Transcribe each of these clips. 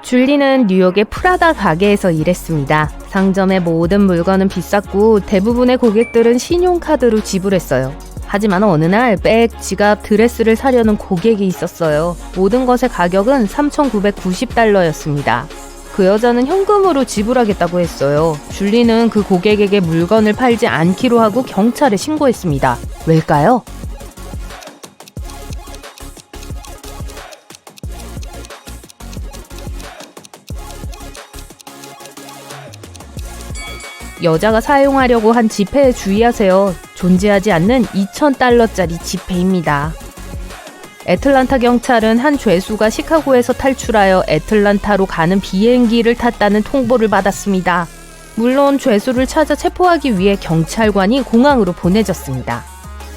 줄리는 뉴욕의 프라다 가게에서 일했습니다. 상점의 모든 물건은 비쌌고 대부분의 고객들은 신용카드로 지불했어요. 하지만 어느 날 백, 지갑, 드레스를 사려는 고객이 있었어요. 모든 것의 가격은 $3,990였습니다. 그 여자는 현금으로 지불하겠다고 했어요. 줄리는 그 고객에게 물건을 팔지 않기로 하고 경찰에 신고했습니다. 왜일까요? 여자가 사용하려고 한 지폐에 주의하세요. 존재하지 않는 $2,000짜리 지폐입니다. 애틀란타 경찰은 한 죄수가 시카고에서 탈출하여 애틀란타로 가는 비행기를 탔다는 통보를 받았습니다. 물론 죄수를 찾아 체포하기 위해 경찰관이 공항으로 보내졌습니다.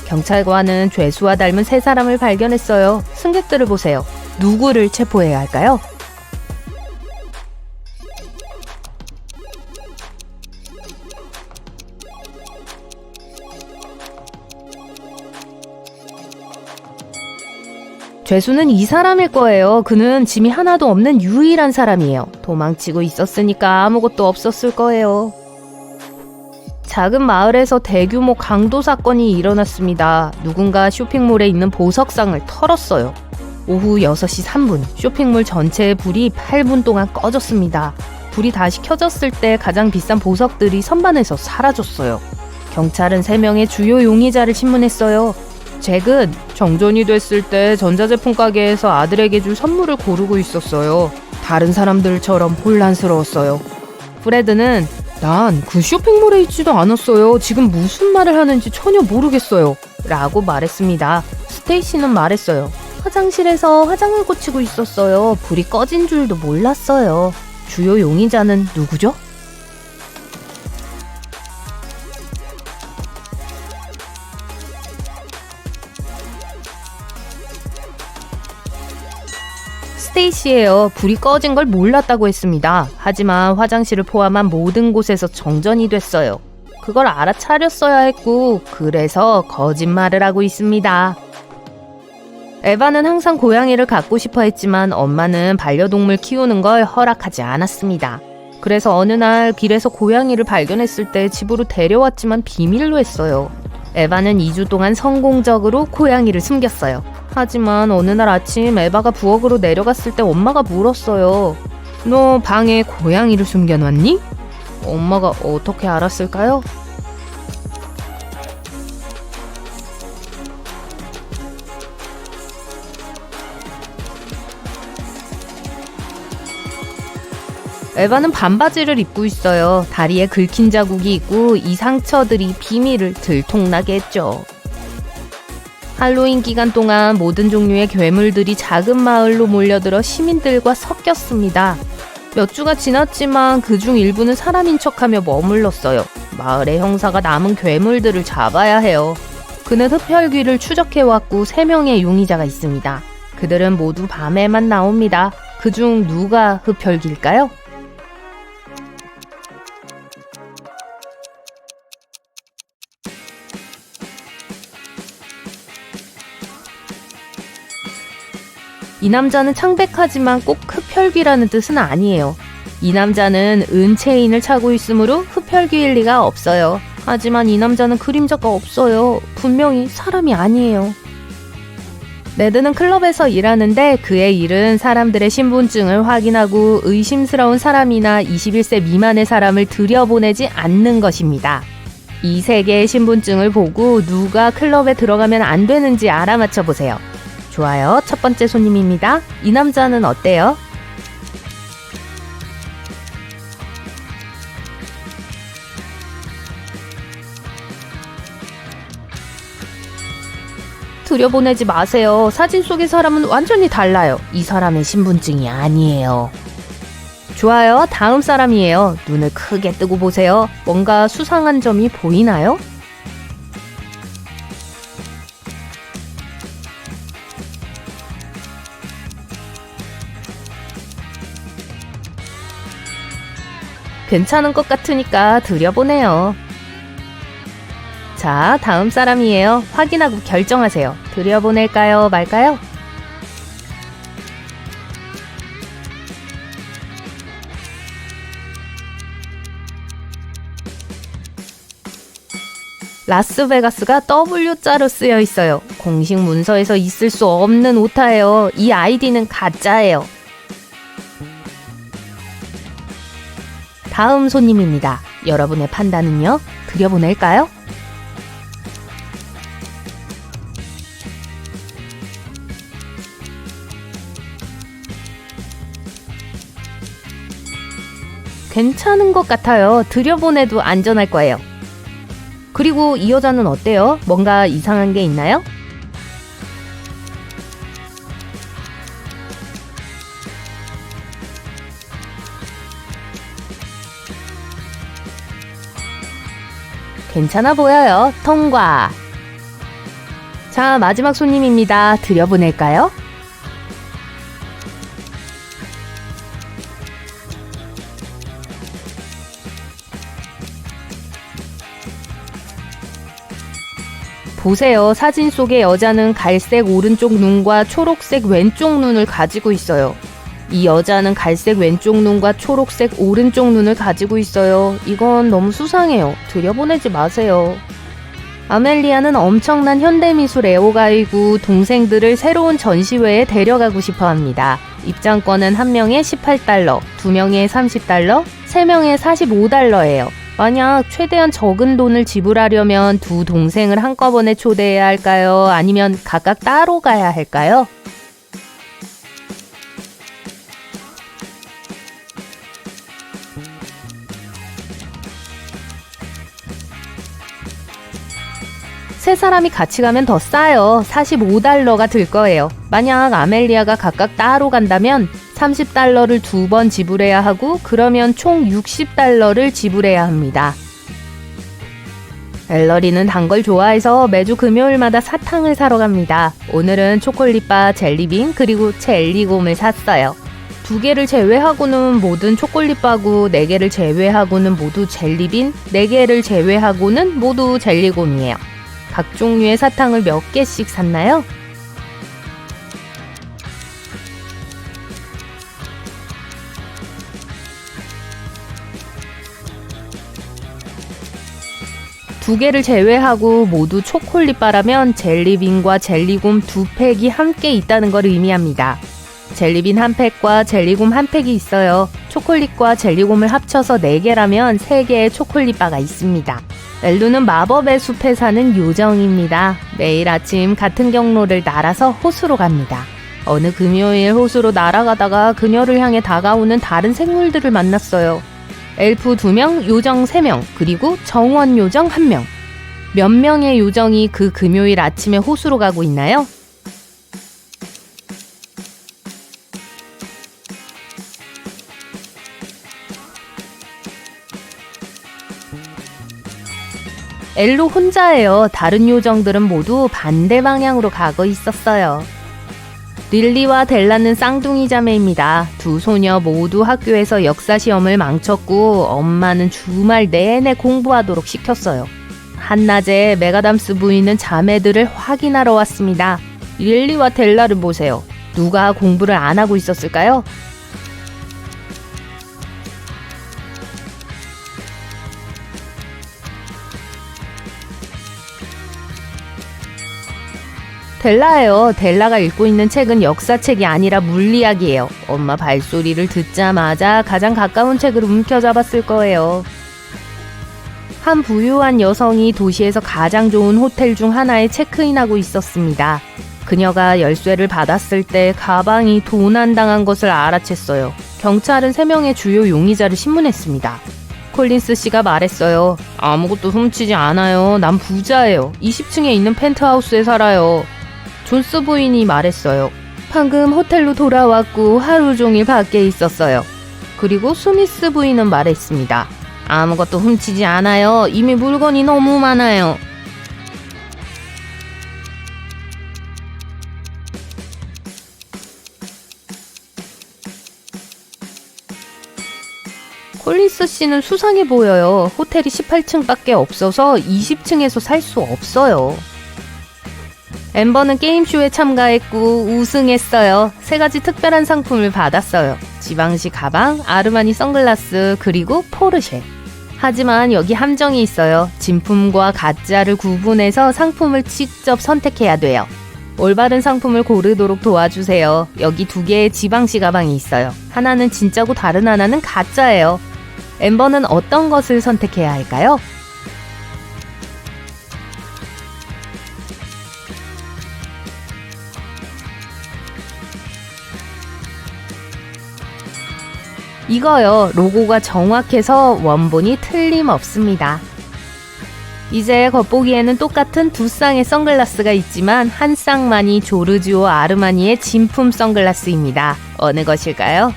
경찰관은 죄수와 닮은 세 사람을 발견했어요. 승객들을 보세요. 누구를 체포해야 할까요? 죄수는 이 사람일 거예요. 그는 짐이 하나도 없는 유일한 사람이에요. 도망치고 있었으니까 아무것도 없었을 거예요. 작은 마을에서 대규모 강도 사건이 일어났습니다. 누군가 쇼핑몰에 있는 보석상을 털었어요. 오후 6시 3분, 쇼핑몰 전체의 불이 8분 동안 꺼졌습니다. 불이 다시 켜졌을 때 가장 비싼 보석들이 선반에서 사라졌어요. 경찰은 3명의 주요 용의자를 신문했어요. 잭은 정전이 됐을 때 전자제품 가게에서 아들에게 줄 선물을 고르고 있었어요. 다른 사람들처럼 혼란스러웠어요. 프레드는 난 그 쇼핑몰에 있지도 않았어요. 지금 무슨 말을 하는지 전혀 모르겠어요. 라고 말했습니다. 스테이시는 말했어요. 화장실에서 화장을 고치고 있었어요. 불이 꺼진 줄도 몰랐어요. 주요 용의자는 누구죠? 스테이시예요. 불이 꺼진 걸 몰랐다고 했습니다. 하지만 화장실을 포함한 모든 곳에서 정전이 됐어요. 그걸 알아차렸어야 했고 그래서 거짓말을 하고 있습니다. 에바는 항상 고양이를 갖고 싶어 했지만 엄마는 반려동물 키우는 걸 허락하지 않았습니다. 그래서 어느 날 길에서 고양이를 발견했을 때 집으로 데려왔지만 비밀로 했어요. 에바는 2주 동안 성공적으로 고양이를 숨겼어요. 하지만 어느 날 아침 에바가 부엌으로 내려갔을 때 엄마가 물었어요. 너 방에 고양이를 숨겨놨니? 엄마가 어떻게 알았을까요? 에바는 반바지를 입고 있어요. 다리에 긁힌 자국이 있고 이 상처들이 비밀을 들통나게 했죠. 할로윈 기간 동안 모든 종류의 괴물들이 작은 마을로 몰려들어 시민들과 섞였습니다. 몇 주가 지났지만 그중 일부는 사람인 척하며 머물렀어요. 마을의 형사가 남은 괴물들을 잡아야 해요. 그는 흡혈귀를 추적해왔고 3명의 용의자가 있습니다. 그들은 모두 밤에만 나옵니다. 그중 누가 흡혈귀일까요? 이 남자는 창백하지만 꼭 흡혈귀라는 뜻은 아니에요. 이 남자는 은체인을 차고 있으므로 흡혈귀일 리가 없어요. 하지만 이 남자는 그림자가 없어요. 분명히 사람이 아니에요. 네드는 클럽에서 일하는데 그의 일은 사람들의 신분증을 확인하고 의심스러운 사람이나 21세 미만의 사람을 들여보내지 않는 것입니다. 이 3개의 신분증을 보고 누가 클럽에 들어가면 안 되는지 알아맞혀 보세요. 좋아요. 첫 번째 손님입니다. 이 남자는 어때요? 들여보내지 마세요. 사진 속의 사람은 완전히 달라요. 이 사람의 신분증이 아니에요. 좋아요. 다음 사람이에요. 눈을 크게 뜨고 보세요. 뭔가 수상한 점이 보이나요? 괜찮은 것 같으니까 들여보내요. 자, 다음 사람이에요. 확인하고 결정하세요. 들여보낼까요, 말까요? 라스베가스가 W자로 쓰여 있어요. 공식 문서에서 있을 수 없는 오타예요. 이 아이디는 가짜예요. 다음 손님입니다. 여러분의 판단은요? 들여보낼까요? 괜찮은 것 같아요. 들여보내도 안전할 거예요. 그리고 이 여자는 어때요? 뭔가 이상한 게 있나요? 괜찮아 보여요. 통과. 자, 마지막 손님입니다. 들여보낼까요? 보세요. 사진 속의 여자는 갈색 오른쪽 눈과 초록색 왼쪽 눈을 가지고 있어요. 이 여자는 갈색 왼쪽 눈과 초록색 오른쪽 눈을 가지고 있어요. 이건 너무 수상해요. 들여보내지 마세요. 아멜리아는 엄청난 현대미술 애호가이고 동생들을 새로운 전시회에 데려가고 싶어 합니다. 입장권은 한 명에 18달러, 두 명에 30달러, 세 명에 45달러예요. 만약 최대한 적은 돈을 지불하려면 두 동생을 한꺼번에 초대해야 할까요? 아니면 각각 따로 가야 할까요? 세 사람이 같이 가면 더 싸요. 45달러가 들 거예요. 만약 아멜리아가 각각 따로 간다면 30달러를 두 번 지불해야 하고 그러면 총 60달러를 지불해야 합니다. 엘러리는 단 걸 좋아해서 매주 금요일마다 사탕을 사러 갑니다. 오늘은 초콜릿바, 젤리빈, 그리고 젤리곰을 샀어요. 2개를 제외하고는 모든 초콜릿바고 4개를 제외하고는 모두 젤리빈, 4개를 제외하고는 모두 젤리곰이에요. 각 종류의 사탕을 몇 개씩 샀나요? 두 개를 제외하고 모두 초콜릿바라면 젤리빈과 젤리곰 2팩이 함께 있다는 걸 의미합니다. 젤리빈 1팩과 젤리곰 1팩이 있어요. 초콜릿과 젤리곰을 합쳐서 4개라면 3개의 초콜릿바가 있습니다. 엘루는 마법의 숲에 사는 요정입니다. 매일 아침 같은 경로를 날아서 호수로 갑니다. 어느 금요일 호수로 날아가다가 그녀를 향해 다가오는 다른 생물들을 만났어요. 엘프 2명, 요정 3명, 그리고 정원 요정 1명. 몇 명의 요정이 그 금요일 아침에 호수로 가고 있나요? 엘로 혼자예요. 다른 요정들은 모두 반대 방향으로 가고 있었어요. 릴리와 델라는 쌍둥이 자매입니다. 두 소녀 모두 학교에서 역사 시험을 망쳤고 엄마는 주말 내내 공부하도록 시켰어요. 한낮에 메가담스 부인은 자매들을 확인하러 왔습니다. 릴리와 델라를 보세요. 누가 공부를 안 하고 있었을까요? 델라예요. 델라가 읽고 있는 책은 역사책이 아니라 물리학이에요. 엄마 발소리를 듣자마자 가장 가까운 책을 움켜잡았을 거예요. 한 부유한 여성이 도시에서 가장 좋은 호텔 중 하나에 체크인하고 있었습니다. 그녀가 열쇠를 받았을 때 가방이 도난당한 것을 알아챘어요. 경찰은 3명의 주요 용의자를 신문했습니다. 콜린스 씨가 말했어요. 아무것도 훔치지 않아요. 난 부자예요. 20층에 있는 펜트하우스에 살아요. 존스 부인이 말했어요. 방금 호텔로 돌아왔고 하루 종일 밖에 있었어요. 그리고 스미스 부인은 말했습니다. 아무것도 훔치지 않아요. 이미 물건이 너무 많아요. 콜린스 씨는 수상해 보여요. 호텔이 18층밖에 없어서 20층에서 살 수 없어요. 엠버는 게임쇼에 참가했고 우승했어요. 3가지 특별한 상품을 받았어요. 지방시 가방, 아르마니 선글라스, 그리고 포르쉐. 하지만 여기 함정이 있어요. 진품과 가짜를 구분해서 상품을 직접 선택해야 돼요. 올바른 상품을 고르도록 도와주세요. 여기 2개의 지방시 가방이 있어요. 하나는 진짜고 다른 하나는 가짜예요. 엠버는 어떤 것을 선택해야 할까요? 이거요. 로고가 정확해서 원본이 틀림없습니다. 이제 겉보기에는 똑같은 2쌍의 선글라스가 있지만 한 쌍만이 조르지오 아르마니의 진품 선글라스입니다. 어느 것일까요?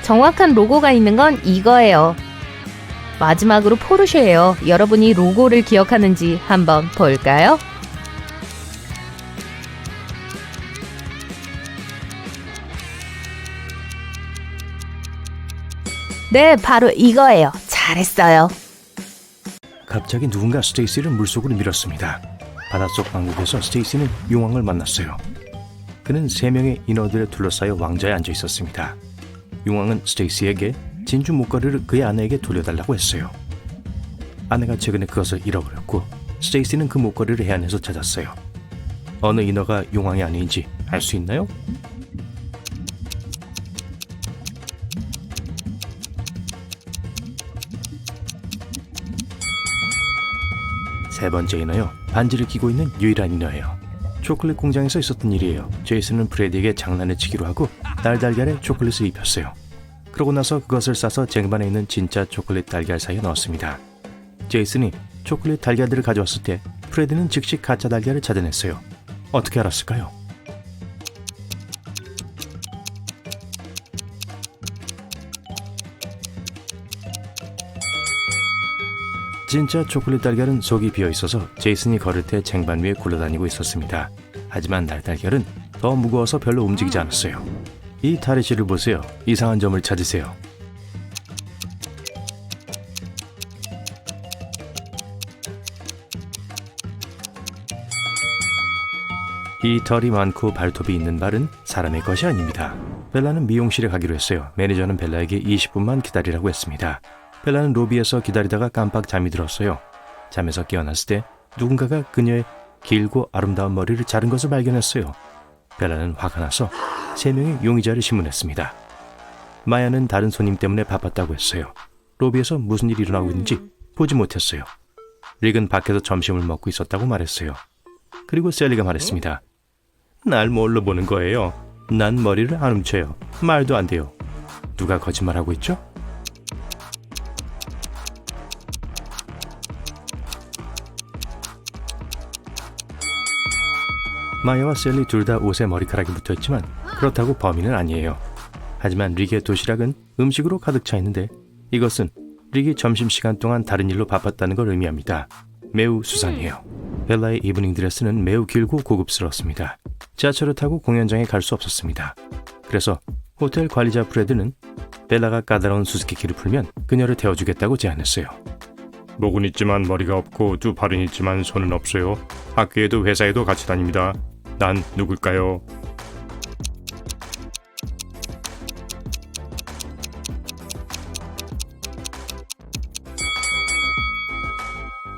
정확한 로고가 있는 건 이거예요. 마지막으로 포르쉐예요. 여러분이 로고를 기억하는지 한번 볼까요? 네, 바로 이거예요. 잘했어요. 갑자기 누군가 스테이시를 물속으로 밀었습니다. 바닷속 왕국에서 스테이시는 용왕을 만났어요. 그는 3명의 인어들에 둘러싸여 왕좌에 앉아 있었습니다. 용왕은 스테이시에게 진주 목걸이를 그의 아내에게 돌려달라고 했어요. 아내가 최근에 그것을 잃어버렸고 스테이시는 그 목걸이를 해안에서 찾았어요. 어느 인어가 용왕이 아닌지 알 수 있나요? 세 번째 인어요. 반지를 끼고 있는 유일한 인어예요. 초콜릿 공장에서 있었던 일이에요. 제이슨은 프레디에게 장난을 치기로 하고 달달걀에 초콜릿을 입혔어요. 그러고 나서 그것을 싸서 쟁반에 있는 진짜 초콜릿 달걀 사이에 넣었습니다. 제이슨이 초콜릿 달걀들을 가져왔을 때 프레디는 즉시 가짜 달걀을 찾아냈어요. 어떻게 알았을까요? 진짜 초콜릿 달걀은 속이 비어있어서 제이슨이 걸을 때 쟁반 위에 굴러다니고 있었습니다. 하지만 달걀은 더 무거워서 별로 움직이지 않았어요. 이 탈의실을 보세요. 이상한 점을 찾으세요. 이 털이 많고 발톱이 있는 발은 사람의 것이 아닙니다. 벨라는 미용실에 가기로 했어요. 매니저는 벨라에게 20분만 기다리라고 했습니다. 벨라는 로비에서 기다리다가 깜빡 잠이 들었어요. 잠에서 깨어났을 때 누군가가 그녀의 길고 아름다운 머리를 자른 것을 발견했어요. 벨라는 화가 나서 3명의 용의자를 신문했습니다. 마야는 다른 손님 때문에 바빴다고 했어요. 로비에서 무슨 일이 일어나고 있는지 보지 못했어요. 릭은 밖에서 점심을 먹고 있었다고 말했어요. 그리고 셀리가 말했습니다. 날 뭘로 보는 거예요? 난 머리를 안 훔쳐요. 말도 안 돼요. 누가 거짓말하고 있죠? 마야와 셀리 둘 다 옷에 머리카락이 붙어있지만 그렇다고 범인은 아니에요. 하지만 릭의 도시락은 음식으로 가득 차 있는데 이것은 릭이 점심시간 동안 다른 일로 바빴다는 걸 의미합니다. 매우 수상해요. 벨라의 이브닝 드레스는 매우 길고 고급스러웠습니다. 지하철을 타고 공연장에 갈 수 없었습니다. 그래서 호텔 관리자 프레드는 벨라가 까다로운 수수께끼를 풀면 그녀를 태워주겠다고 제안했어요. 목은 있지만 머리가 없고 2 발은 있지만 손은 없어요. 학교에도 회사에도 같이 다닙니다. 난 누굴까요?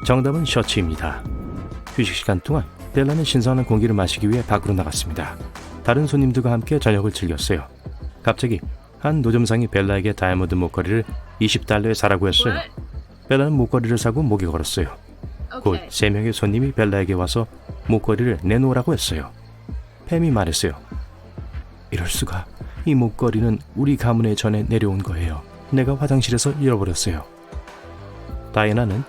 정답은 셔츠입니다. 휴식 시간 동안 벨라는 신선한 공기를 마시기 위해 밖으로 나갔습니다. 다른 손님들과 함께 저녁을 즐겼어요. 갑자기 한 노점상이 벨라에게 다이아몬드 목걸이를 20달러에 사라고 했어요. 벨라는 목걸이를 사고 목에 걸었어요. 곧 3명의 손님이 벨라에게 와서 목걸이를 내놓으라고 했어요. 팸이 말했어요. 이럴 수가. 이 목걸이는 우리 가문에 전에 내려온 거예요. 내가 화장실에서 잃어버렸어요. 다이애나는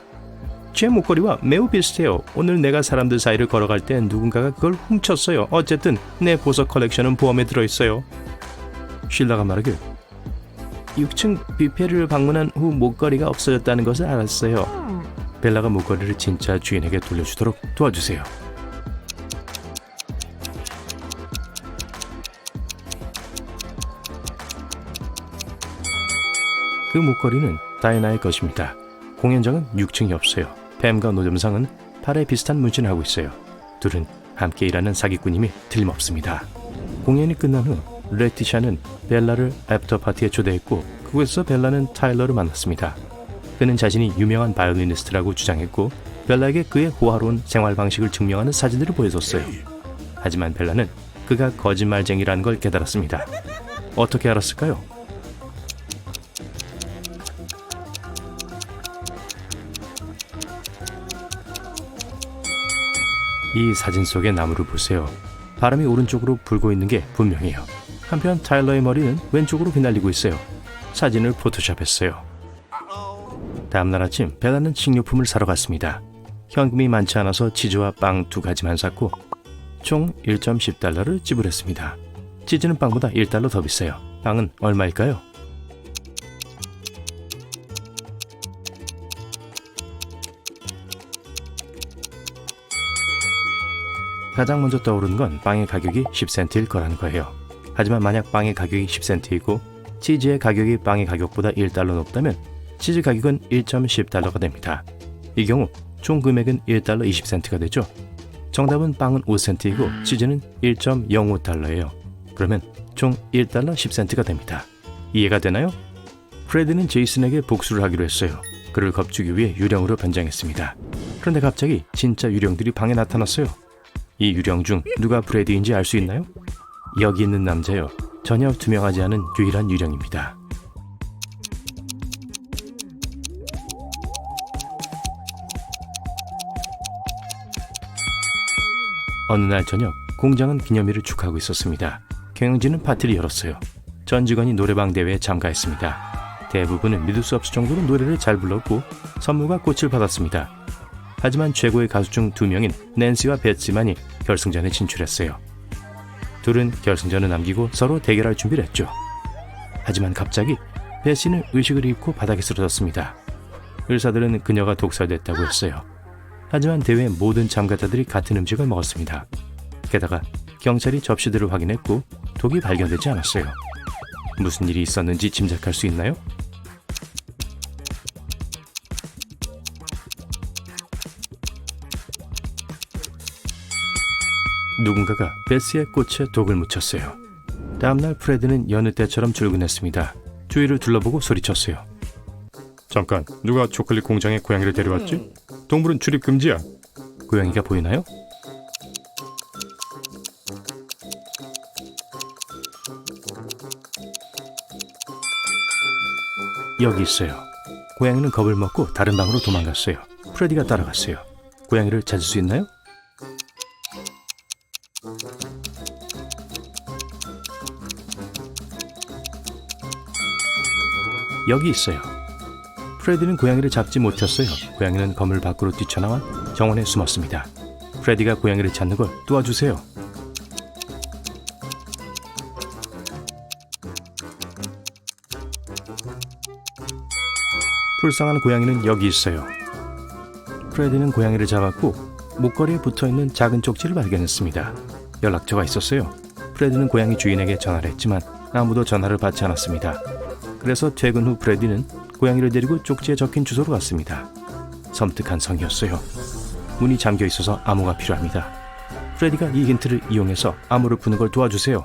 제 목걸이와 매우 비슷해요. 오늘 내가 사람들 사이를 걸어갈 때 누군가가 그걸 훔쳤어요. 어쨌든 내 보석 컬렉션은 보험에 들어있어요. 쉴라가 말하길 6층 뷔페를 방문한 후 목걸이가 없어졌다는 것을 알았어요. 벨라가 목걸이를 진짜 주인에게 돌려주도록 도와주세요. 그 목걸이는 다이애나의 것입니다. 공연장은 6층이 없어요. 팸과 노점상은 팔에 비슷한 문신을 하고 있어요. 둘은 함께 일하는 사기꾼임이 틀림없습니다. 공연이 끝난 후 레티샤는 벨라를 애프터 파티에 초대했고 그곳에서 벨라는 타일러를 만났습니다. 그는 자신이 유명한 바이올리니스트라고 주장했고 벨라에게 그의 호화로운 생활 방식을 증명하는 사진들을 보여줬어요. 하지만 벨라는 그가 거짓말쟁이라는 걸 깨달았습니다. 어떻게 알았을까요? 이 사진 속의 나무를 보세요. 바람이 오른쪽으로 불고 있는 게 분명해요. 한편 타일러의 머리는 왼쪽으로 휘날리고 있어요. 사진을 포토샵했어요. 다음날 아침 벨라는 식료품을 사러 갔습니다. 현금이 많지 않아서 치즈와 빵 2가지만 샀고 총 1.10달러를 지불했습니다. 치즈는 빵보다 1달러 더 비싸요. 빵은 얼마일까요? 가장 먼저 떠오르는 건 빵의 가격이 10센트일 거라는 거예요. 하지만 만약 빵의 가격이 10센트이고 치즈의 가격이 빵의 가격보다 1달러 높다면 치즈 가격은 1.10달러가 됩니다. 이 경우 총 금액은 1달러 20센트가 되죠. 정답은 빵은 5센트이고 치즈는 1.05달러예요. 그러면 총 1달러 10센트가 됩니다. 이해가 되나요? 프레드는 제이슨에게 복수를 하기로 했어요. 그를 겁주기 위해 유령으로 변장했습니다. 그런데 갑자기 진짜 유령들이 방에 나타났어요. 이 유령 중 누가 프레디인지 알 수 있나요? 여기 있는 남자요. 전혀 투명하지 않은 유일한 유령입니다. 어느 날 저녁 공장은 기념일을 축하하고 있었습니다. 경영진은 파티를 열었어요. 전 직원이 노래방 대회에 참가했습니다. 대부분은 믿을 수 없을 정도로 노래를 잘 불렀고 선물과 꽃을 받았습니다. 하지만 최고의 가수 중 2명인 낸시와 베츠만이 결승전에 진출했어요. 둘은 결승전을 남기고 서로 대결할 준비를 했죠. 하지만 갑자기 베츠는 의식을 잃고 바닥에 쓰러졌습니다. 의사들은 그녀가 독살됐다고 했어요. 하지만 대회 모든 참가자들이 같은 음식을 먹었습니다. 게다가 경찰이 접시들을 확인했고 독이 발견되지 않았어요. 무슨 일이 있었는지 짐작할 수 있나요? 누군가가 베스의 꽃에 독을 묻혔어요. 다음날 프레드는 여느 때처럼 출근했습니다. 주위를 둘러보고 소리쳤어요. 잠깐, 누가 초콜릿 공장에 고양이를 데려왔지? 동물은 출입 금지야. 고양이가 보이나요? 여기 있어요. 고양이는 겁을 먹고 다른 방으로 도망갔어요. 프레디가 따라갔어요. 고양이를 찾을 수 있나요? 여기 있어요. 프레디는 고양이를 잡지 못했어요. 고양이는 건물 밖으로 뛰쳐나와 정원에 숨었습니다. 프레디가 고양이를 찾는 걸 도와주세요. 불쌍한 고양이는 여기 있어요. 프레디는 고양이를 잡았고 목걸이에 붙어있는 작은 쪽지를 발견했습니다. 연락처가 있었어요. 프레디는 고양이 주인에게 전화를 했지만 아무도 전화를 받지 않았습니다. 그래서 퇴근 후 프레디는 고양이를 데리고 쪽지에 적힌 주소로 갔습니다. 섬뜩한 성이었어요. 문이 잠겨 있어서 암호가 필요합니다. 프레디가 이 힌트를 이용해서 암호를 푸는 걸 도와주세요.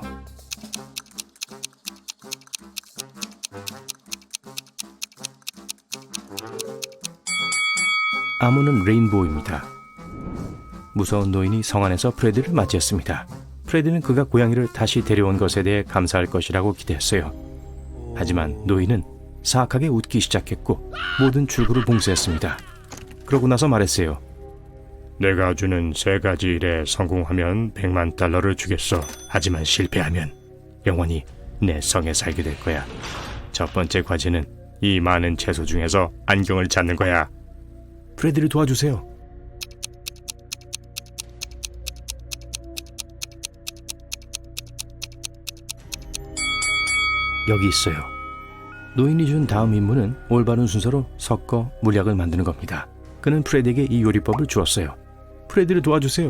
암호는 레인보우입니다. 무서운 노인이 성 안에서 프레디를 맞이했습니다. 프레디는 그가 고양이를 다시 데려온 것에 대해 감사할 것이라고 기대했어요. 하지만 노인은 사악하게 웃기 시작했고 모든 출구를 봉쇄했습니다. 그러고 나서 말했어요. 내가 주는 3가지 일에 성공하면 100만 달러를 주겠어. 하지만 실패하면 영원히 내 성에 살게 될 거야. 첫 번째 과제는 이 많은 채소 중에서 안경을 찾는 거야. 프레디를 도와주세요. 여기 있어요. 노인이 준 다음 임무는 올바른 순서로 섞어 물약을 만드는 겁니다. 그는 프레디에게 이 요리법을 주었어요. 프레디를 도와주세요.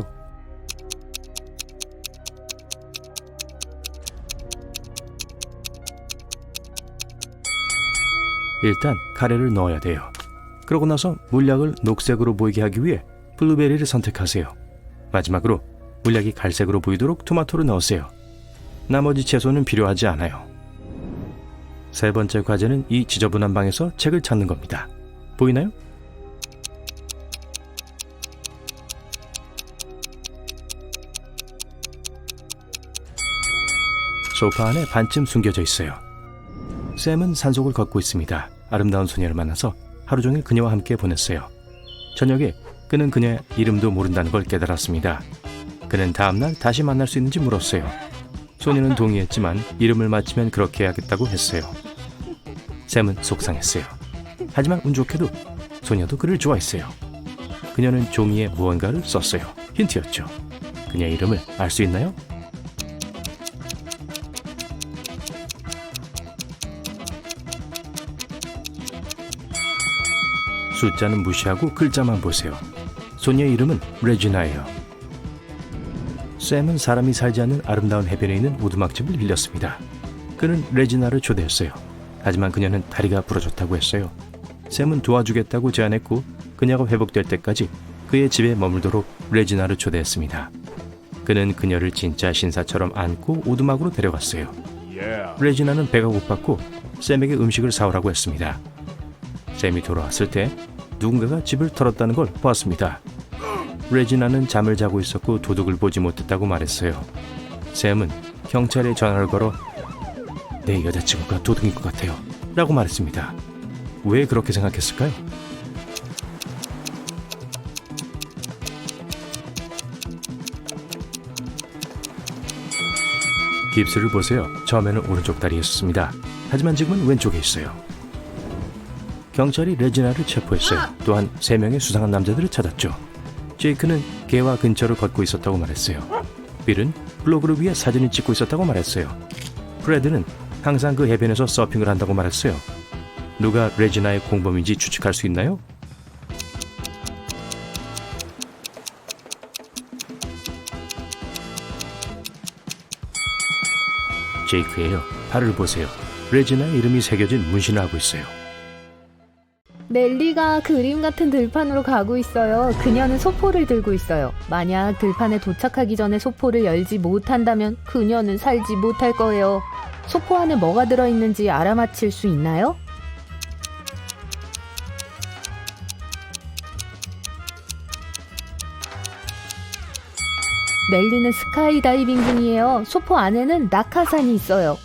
일단 카레를 넣어야 돼요. 그러고 나서 물약을 녹색으로 보이게 하기 위해 블루베리를 선택하세요. 마지막으로 물약이 갈색으로 보이도록 토마토를 넣으세요. 나머지 채소는 필요하지 않아요. 세 번째 과제는 이 지저분한 방에서 책을 찾는 겁니다. 보이나요? 소파 안에 반쯤 숨겨져 있어요. 샘은 산속을 걷고 있습니다. 아름다운 소녀를 만나서 하루 종일 그녀와 함께 보냈어요. 저녁에 그는 그녀의 이름도 모른다는 걸 깨달았습니다. 그는 다음날 다시 만날 수 있는지 물었어요. 소녀는 동의했지만 이름을 맞히면 그렇게 해야겠다고 했어요. 샘은 속상했어요. 하지만 운 좋게도 소녀도 그를 좋아했어요. 그녀는 종이에 무언가를 썼어요. 힌트였죠. 그녀의 이름을 알 수 있나요? 숫자는 무시하고 글자만 보세요. 소녀의 이름은 레지나예요. 샘은 사람이 살지 않는 아름다운 해변에 있는 오두막집을 빌렸습니다. 그는 레지나를 초대했어요. 하지만 그녀는 다리가 부러졌다고 했어요. 샘은 도와주겠다고 제안했고 그녀가 회복될 때까지 그의 집에 머물도록 레지나를 초대했습니다. 그는 그녀를 진짜 신사처럼 안고 오두막으로 데려갔어요. 레지나는 배가 고팠고 샘에게 음식을 사오라고 했습니다. 샘이 돌아왔을 때 누군가가 집을 털었다는 걸 보았습니다. 레지나는 잠을 자고 있었고 도둑을 보지 못했다고 말했어요. 샘은 경찰에 전화를 걸어 내 여자친구가 도둑인 것 같아요 라고 말했습니다. 왜 그렇게 생각했을까요? 깁스를 보세요. 처음에는 오른쪽 다리에 있었습니다. 하지만 지금은 왼쪽에 있어요. 경찰이 레지나를 체포했어요. 또한 3명의 수상한 남자들을 찾았죠. 제이크는 개와 근처를 걷고 있었다고 말했어요. 빌은 블로그를 위해 사진을 찍고 있었다고 말했어요. 프레드는 항상 그 해변에서 서핑을 한다고 말했어요. 누가 레지나의 공범인지 추측할 수 있나요? 제이크예요. 발을 보세요. 레지나의 이름이 새겨진 문신을 하고 있어요. 넬리가 그림 같은 들판으로 가고 있어요. 그녀는 소포를 들고 있어요. 만약 들판에 도착하기 전에 소포를 열지 못한다면 그녀는 살지 못할 거예요. 소포 안에 뭐가 들어있는지 알아맞힐 수 있나요? 넬리는 스카이다이빙 중이에요. 소포 안에는 낙하산이 있어요.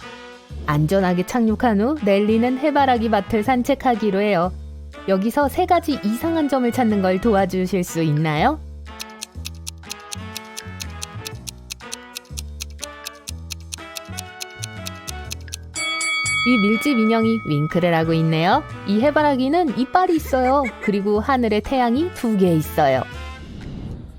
안전하게 착륙한 후 넬리는 해바라기 밭을 산책하기로 해요. 여기서 3가지 이상한 점을 찾는 걸 도와주실 수 있나요? 이 밀집 인형이 윙크를 하고 있네요. 이 해바라기는 이빨이 있어요. 그리고 하늘에 태양이 2개 있어요.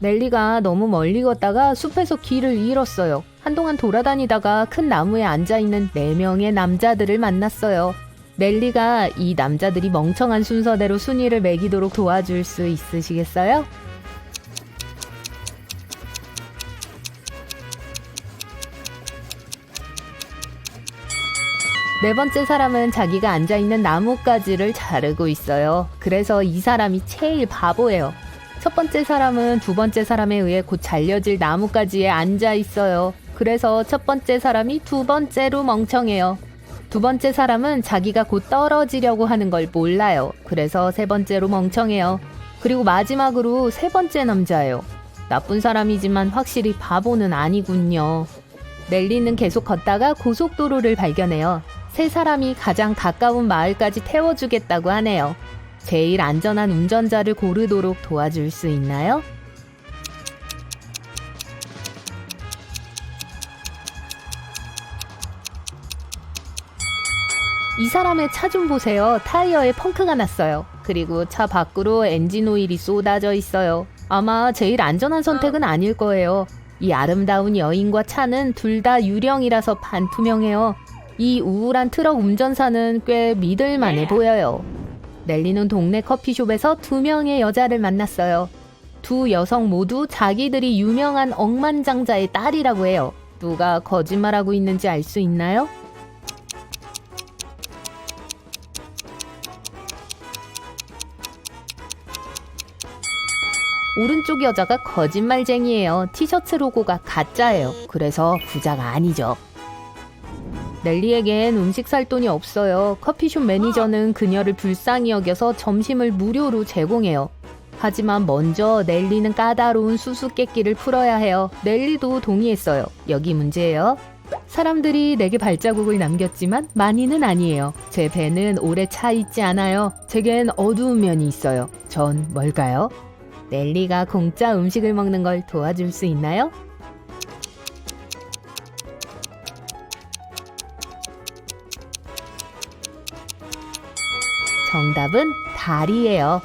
넬리가 너무 멀리 걷다가 숲에서 길을 잃었어요. 한동안 돌아다니다가 큰 나무에 앉아있는 4명의 남자들을 만났어요. 넬리가 이 남자들이 멍청한 순서대로 순위를 매기도록 도와줄 수 있으시겠어요? 네 번째 사람은 자기가 앉아있는 나뭇가지를 자르고 있어요. 그래서 이 사람이 제일 바보예요. 첫 번째 사람은 두 번째 사람에 의해 곧 잘려질 나뭇가지에 앉아있어요. 그래서 첫 번째 사람이 두 번째로 멍청해요. 두 번째 사람은 자기가 곧 떨어지려고 하는 걸 몰라요. 그래서 세 번째로 멍청해요. 그리고 마지막으로 세 번째 남자예요. 나쁜 사람이지만 확실히 바보는 아니군요. 넬리는 계속 걷다가 고속도로를 발견해요. 세 사람이 가장 가까운 마을까지 태워주겠다고 하네요. 제일 안전한 운전자를 고르도록 도와줄 수 있나요? 이 사람의 차 좀 보세요. 타이어에 펑크가 났어요. 그리고 차 밖으로 엔진 오일이 쏟아져 있어요. 아마 제일 안전한 선택은 아닐 거예요. 이 아름다운 여인과 차는 둘 다 유령이라서 반투명해요. 이 우울한 트럭 운전사는 꽤 믿을만해 보여요. 넬리는 동네 커피숍에서 2명의 여자를 만났어요. 두 여성 모두 자기들이 유명한 억만장자의 딸이라고 해요. 누가 거짓말하고 있는지 알 수 있나요? 오른쪽 여자가 거짓말쟁이에요. 티셔츠 로고가 가짜예요. 그래서 부자가 아니죠. 넬리에겐 음식 살 돈이 없어요. 커피숍 매니저는 그녀를 불쌍히 여겨서 점심을 무료로 제공해요. 하지만 먼저 넬리는 까다로운 수수께끼를 풀어야 해요. 넬리도 동의했어요. 여기 문제예요. 사람들이 내게 발자국을 남겼지만 많이는 아니에요. 제 배는 오래 차 있지 않아요. 제겐 어두운 면이 있어요. 전 뭘까요? 넬리가 공짜 음식을 먹는 걸 도와줄 수 있나요? 정답은 다리예요.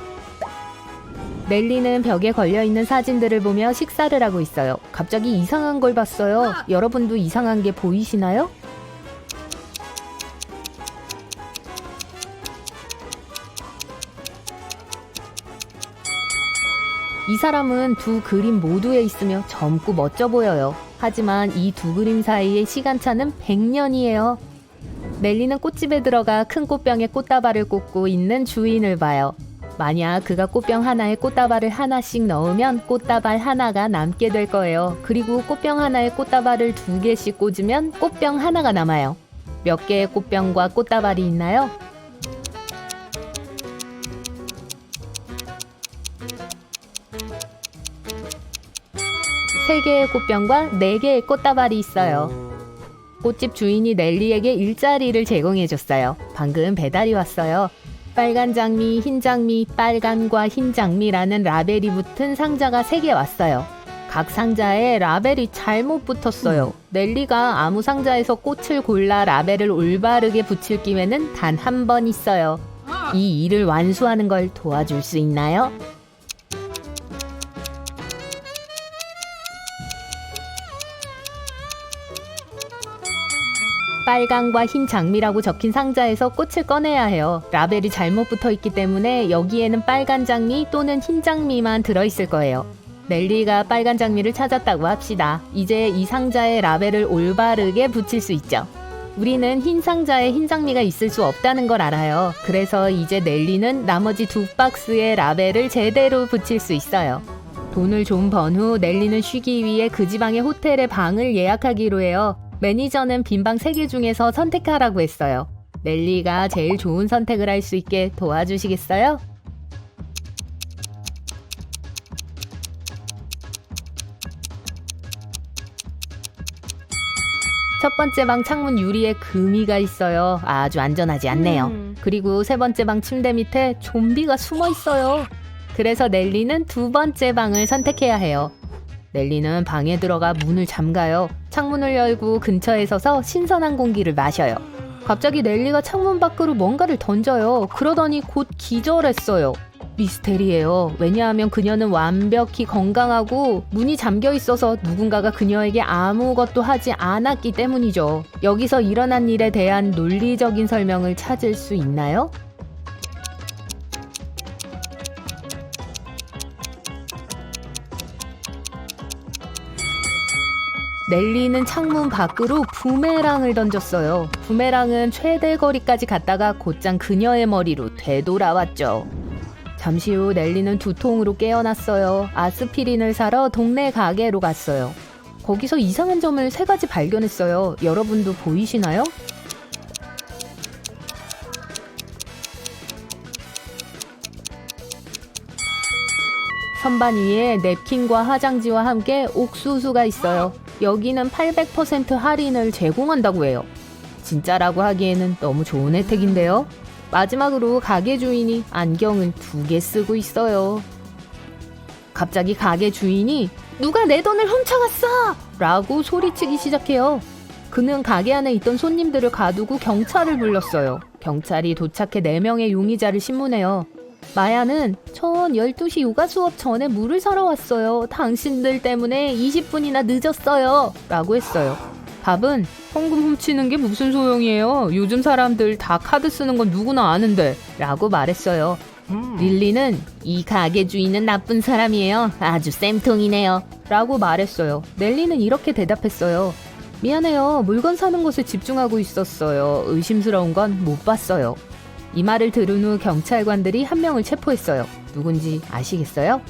넬리는 벽에 걸려있는 사진들을 보며 식사를 하고 있어요. 갑자기 이상한 걸 봤어요. 여러분도 이상한 게 보이시나요? 이 사람은 두 그림 모두에 있으며 젊고 멋져 보여요. 하지만 이 두 그림 사이의 시간차는 100년이에요. 넬리는 꽃집에 들어가 큰 꽃병에 꽃다발을 꽂고 있는 주인을 봐요. 만약 그가 꽃병 하나에 꽃다발을 하나씩 넣으면 꽃다발 하나가 남게 될 거예요. 그리고 꽃병 하나에 꽃다발을 2개씩 꽂으면 꽃병 하나가 남아요. 몇 개의 꽃병과 꽃다발이 있나요? 세 개의 꽃병과 4개의 꽃다발이 있어요. 꽃집 주인이 넬리에게 일자리를 제공해줬어요. 방금 배달이 왔어요. 빨간 장미, 흰 장미, 빨간과 흰 장미라는 라벨이 붙은 상자가 3개 왔어요. 각 상자에 라벨이 잘못 붙었어요. 넬리가 아무 상자에서 꽃을 골라 라벨을 올바르게 붙일 기회는 단 한 번 있어요. 이 일을 완수하는 걸 도와줄 수 있나요? 빨강과 흰 장미라고 적힌 상자에서 꽃을 꺼내야 해요. 라벨이 잘못 붙어 있기 때문에 여기에는 빨간 장미 또는 흰 장미만 들어있을 거예요. 넬리가 빨간 장미를 찾았다고 합시다. 이제 이 상자에 라벨을 올바르게 붙일 수 있죠. 우리는 흰 상자에 흰 장미가 있을 수 없다는 걸 알아요. 그래서 이제 넬리는 나머지 2박스의 라벨을 제대로 붙일 수 있어요. 돈을 좀 번 후 넬리는 쉬기 위해 그 지방의 호텔에 방을 예약하기로 해요. 매니저는 빈방 3개 중에서 선택하라고 했어요. 넬리가 제일 좋은 선택을 할 수 있게 도와주시겠어요? 첫 번째 방 창문 유리에 금이가 있어요. 아주 안전하지 않네요. 그리고 세 번째 방 침대 밑에 좀비가 숨어 있어요. 그래서 넬리는 두 번째 방을 선택해야 해요. 넬리는 방에 들어가 문을 잠가요. 창문을 열고 근처에 서서 신선한 공기를 마셔요. 갑자기 넬리가 창문 밖으로 뭔가를 던져요. 그러더니 곧 기절했어요. 미스테리예요. 왜냐하면 그녀는 완벽히 건강하고 문이 잠겨 있어서 누군가가 그녀에게 아무것도 하지 않았기 때문이죠. 여기서 일어난 일에 대한 논리적인 설명을 찾을 수 있나요? 넬리는 창문 밖으로 부메랑을 던졌어요. 부메랑은 최대 거리까지 갔다가 곧장 그녀의 머리로 되돌아왔죠. 잠시 후 넬리는 두통으로 깨어났어요. 아스피린을 사러 동네 가게로 갔어요. 거기서 이상한 점을 3가지 발견했어요. 여러분도 보이시나요? 선반 위에 냅킨과 화장지와 함께 옥수수가 있어요. 여기는 800% 할인을 제공한다고 해요. 진짜라고 하기에는 너무 좋은 혜택인데요. 마지막으로 가게 주인이 안경을 2개 쓰고 있어요. 갑자기 가게 주인이 누가 내 돈을 훔쳐갔어! 라고 소리치기 시작해요. 그는 가게 안에 있던 손님들을 가두고 경찰을 불렀어요. 경찰이 도착해 4명의 용의자를 신문해요. 마야는 전 12시 요가 수업 전에 물을 사러 왔어요. 당신들 때문에 20분이나 늦었어요. 라고 했어요. 밥은 현금 훔치는 게 무슨 소용이에요. 요즘 사람들 다 카드 쓰는 건 누구나 아는데. 라고 말했어요. 릴리는 이 가게 주인은 나쁜 사람이에요. 아주 쌤통이네요. 라고 말했어요. 넬리는 이렇게 대답했어요. 미안해요. 물건 사는 것에 집중하고 있었어요. 의심스러운 건 못 봤어요. 이 말을 들은 후 경찰관들이 한 명을 체포했어요. 누군지 아시겠어요?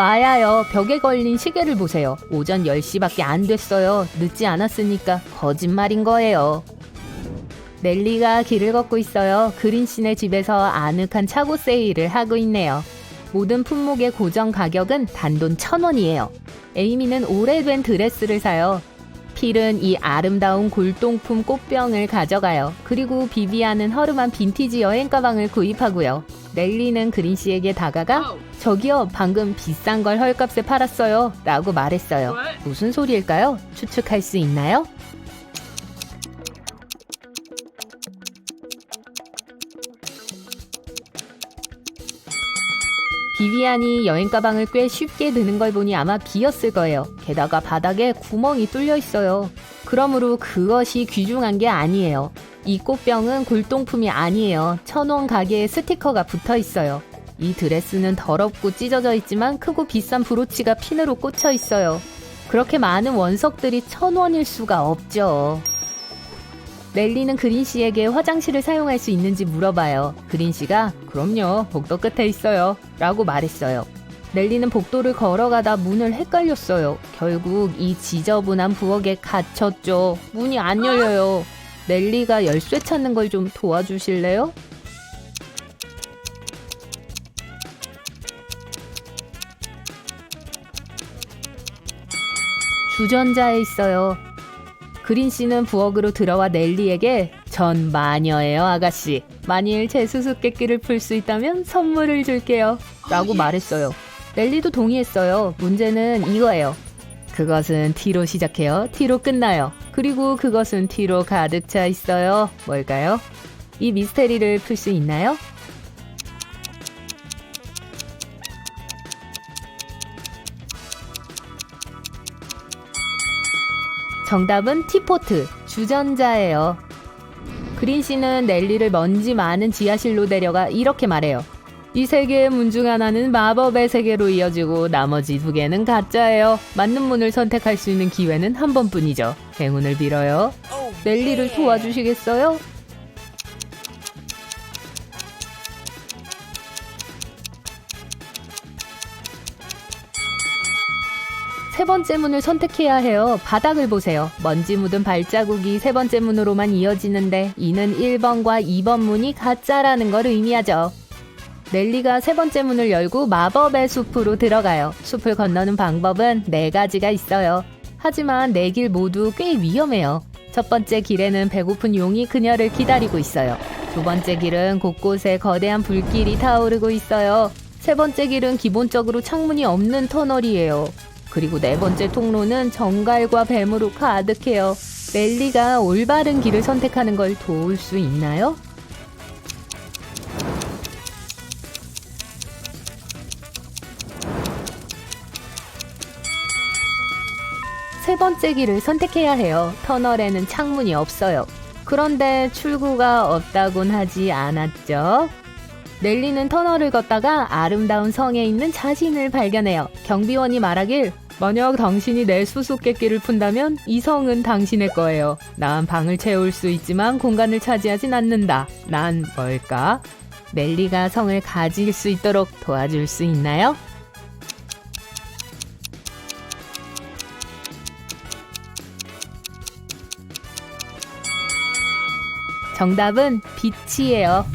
마야요. 벽에 걸린 시계를 보세요. 오전 10시밖에 안 됐어요. 늦지 않았으니까 거짓말인 거예요. 넬리가 길을 걷고 있어요. 그린씨네 집에서 아늑한 차고 세일을 하고 있네요. 모든 품목의 고정 가격은 단돈 1,000원이에요. 에이미는 오래된 드레스를 사요. 필은 이 아름다운 골동품 꽃병을 가져가요. 그리고 비비안은 허름한 빈티지 여행 가방을 구입하고요. 넬리는 그린씨에게 다가가 저기요, 방금 비싼 걸 헐값에 팔았어요 라고 말했어요. 무슨 소리일까요? 추측할 수 있나요? 비비안이 여행 가방을 꽤 쉽게 드는 걸 보니 아마 비었을 거예요. 게다가 바닥에 구멍이 뚫려 있어요. 그러므로 그것이 귀중한 게 아니에요. 이 꽃병은 골동품이 아니에요. 1,000원 가게에 스티커가 붙어 있어요. 이 드레스는 더럽고 찢어져 있지만 크고 비싼 브로치가 핀으로 꽂혀 있어요. 그렇게 많은 원석들이 1,000원일 수가 없죠. 넬리는 그린씨에게 화장실을 사용할 수 있는지 물어봐요. 그린씨가 그럼요, 복도 끝에 있어요 라고 말했어요. 넬리는 복도를 걸어가다 문을 헷갈렸어요. 결국 이 지저분한 부엌에 갇혔죠. 문이 안 열려요. 넬리가 열쇠 찾는 걸 좀 도와주실래요? 주전자에 있어요. 그린씨는 부엌으로 들어와 넬리에게 전 마녀예요, 아가씨. 만일 제 수수께끼를 풀 수 있다면 선물을 줄게요 라고 말했어요. 넬리도 동의했어요. 문제는 이거예요. 그것은 T로 시작해요. T로 끝나요. 그리고 그것은 T로 가득 차 있어요. 뭘까요? 이 미스테리를 풀 수 있나요? 정답은 티포트, 주전자예요. 그린씨는 넬리를 먼지 많은 지하실로 데려가 이렇게 말해요. 이 세 개의 문 중 하나는 마법의 세계로 이어지고 나머지 2개는 가짜예요. 맞는 문을 선택할 수 있는 기회는 한 번뿐이죠. 행운을 빌어요. 넬리를 도와주시겠어요? 세 번째 문을 선택해야 해요. 바닥을 보세요. 먼지 묻은 발자국이 세 번째 문으로만 이어지는데 이는 1번과 2번 문이 가짜라는 걸 의미하죠. 넬리가 세 번째 문을 열고 마법의 숲으로 들어가요. 숲을 건너는 방법은 4가지가 있어요. 하지만 4길 모두 꽤 위험해요. 첫 번째 길에는 배고픈 용이 그녀를 기다리고 있어요. 두 번째 길은 곳곳에 거대한 불길이 타오르고 있어요. 세 번째 길은 기본적으로 창문이 없는 터널이에요. 그리고 4번째 통로는 정갈과 뱀으로 가득해요. 넬리가 올바른 길을 선택하는 걸 도울 수 있나요? 세 번째 길을 선택해야 해요. 터널에는 창문이 없어요. 그런데 출구가 없다곤 하지 않았죠? 넬리는 터널을 걷다가 아름다운 성에 있는 자신을 발견해요. 경비원이 말하길 만약 당신이 내 수수께끼를 푼다면 이 성은 당신의 거예요. 난 방을 채울 수 있지만 공간을 차지하진 않는다. 난 뭘까? 넬리가 성을 가질 수 있도록 도와줄 수 있나요? 정답은 빛이에요.